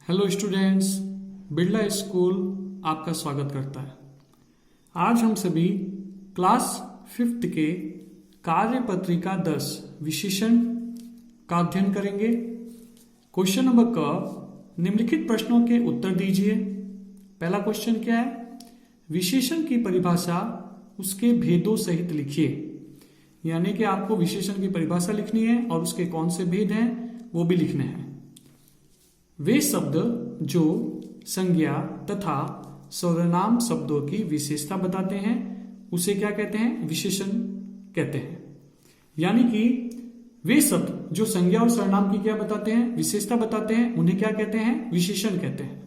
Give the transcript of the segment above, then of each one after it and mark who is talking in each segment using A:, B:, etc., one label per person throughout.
A: Hello students, Birla school आपका स्वागत करता है। आज हम सभी क्लास 5th के कार्य पत्रिका 10 विशेषण का अध्ययन करेंगे। क्वेश्चन नंबर क निम्नलिखित प्रश्नों के उत्तर दीजिए। पहला क्वेश्चन क्या है? विशेषण की परिभाषा उसके भेदों सहित लिखिए। यानी कि आपको विशेषण की परिभाषा लिखनी है और उसके कौन से भेद हैं वो भी लिखने हैं। वे शब्द जो संज्ञा तथा सर्वनाम शब्दों की विशेषता बताते हैं उसे क्या कहते हैं? विशेषण कहते हैं। यानी कि वे शब्द जो संज्ञा और सर्वनाम की क्या बताते हैं? विशेषता बताते हैं, उन्हें क्या कहते हैं? विशेषण कहते हैं।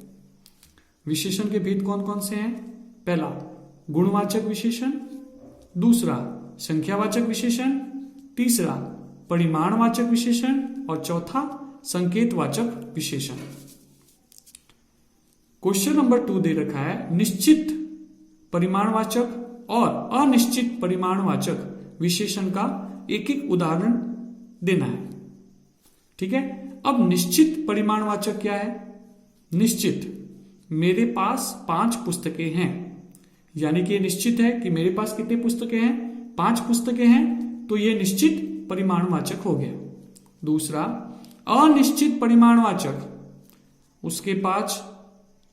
A: विशेषण के भेद कौन कौन से हैं? पहला गुणवाचक विशेषण, दूसरा संख्यावाचक विशेषण, तीसरा परिमाणवाचक विशेषण और चौथा संकेतवाचक विशेषण। क्वेश्चन नंबर 2 दे रखा है निश्चित परिमाणवाचक और अनिश्चित परिमाणवाचक विशेषण का एक एक उदाहरण देना है। ठीक है। अब निश्चित परिमाणवाचक क्या है? निश्चित, मेरे पास 5 पुस्तकें हैं। यानी कि निश्चित है कि मेरे पास कितनी पुस्तकें हैं? 5 पुस्तकें हैं, तो ये निश्चित परिमाणवाचक हो गया। दूसरा अनिश्चित परिमाणवाचक, उसके पास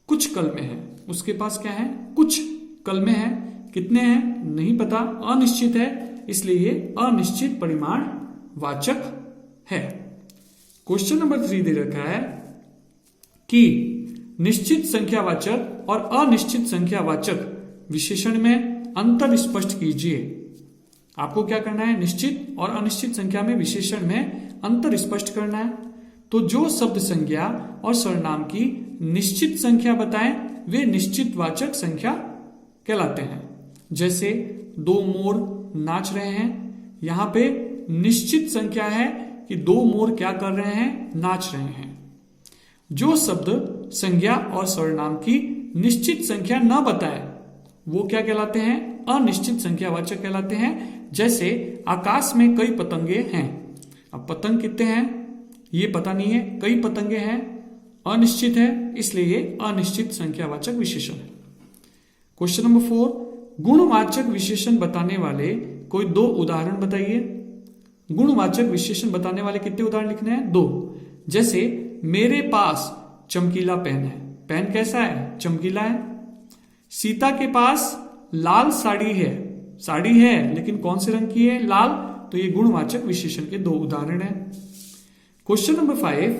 A: कुछ कलमें हैं। उसके पास क्या है? कुछ कलमें हैं। कितने हैं नहीं पता, अनिश्चित है, इसलिए ये अनिश्चित परिमाणवाचक है। क्वेश्चन नंबर 3 दे रखा है कि निश्चित संख्यावाचक और अनिश्चित संख्यावाचक विशेषण में अंतर स्पष्ट कीजिए। आपको क्या करना है? निश्चित और अनिश्चित संख्या में विशेषण में अंतर स्पष्ट करना है। तो जो शब्द संज्ञा और सर्वनाम की निश्चित संख्या बताएं वे निश्चित वाचक संख्या कहलाते हैं। जैसे 2 मोर नाच रहे हैं, यहां पे निश्चित संख्या है कि 2 मोर क्या कर रहे हैं? नाच रहे हैं। जो शब्द संज्ञा और सर्वनाम की निश्चित संख्या न बताए वो क्या कहलाते हैं? अनिश्चित संख्यावाचक कहलाते हैं। जैसे आकाश में कई पतंगे हैं। अब पतंग कितने हैं ये पता नहीं है, कई पतंगे हैं, अनिश्चित है, इसलिए ये अनिश्चित संख्यावाचक विशेषण है। क्वेश्चन नंबर 4 गुणवाचक विशेषण बताने वाले कोई 2 उदाहरण बताइए। गुणवाचक विशेषण बताने वाले कितने उदाहरण लिखने हैं? 2। जैसे मेरे पास चमकीला पेन है। पेन कैसा है? चमकीला है। सीता के पास लाल साड़ी है। साड़ी है लेकिन कौन से रंग की है? लाल। तो ये गुणवाचक विशेषण के 2 उदाहरण हैं। क्वेश्चन नंबर 5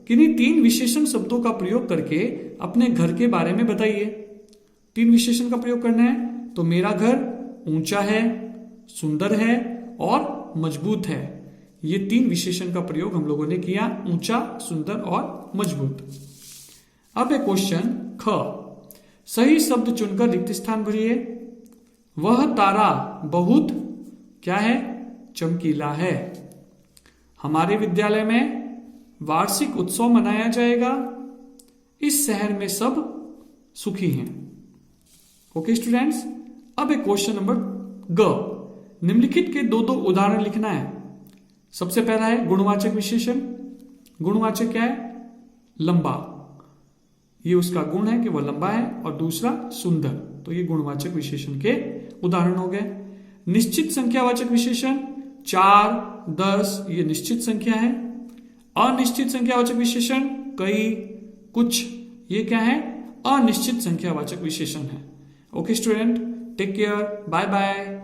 A: किन्हीं 3 विशेषण शब्दों का प्रयोग करके अपने घर के बारे में बताइए। 3 विशेषण का प्रयोग करना है। तो मेरा घर ऊंचा है, सुंदर है और मजबूत है। ये 3 विशेषण का प्रयोग हम लोगों ने किया, ऊंचा, सुंदर और मजबूत। अब एक क्वेश्चन ख, सही शब्द चुनकर रिक्त स्थान भरिए। वह तारा बहुत क्या है? चमकीला है। हमारे विद्यालय में वार्षिक उत्सव मनाया जाएगा। इस शहर में सब सुखी हैं। ओके स्टूडेंट्स, अब एक क्वेश्चन नंबर ग, निम्नलिखित के 2 उदाहरण लिखना है। सबसे पहला है गुणवाचक विशेषण। गुणवाचक क्या है? लंबा, ये उसका गुण है कि वह लंबा है। और दूसरा सुंदर, तो ये गुणवाचक विशेषण के उदाहरण हो गए। निश्चित संख्यावाचक विशेषण 4, 10 ये निश्चित संख्या है। अनिश्चित संख्यावाचक विशेषण कई, कुछ, ये क्या है? अनिश्चित संख्यावाचक विशेषण है। Okay student, take care, bye bye.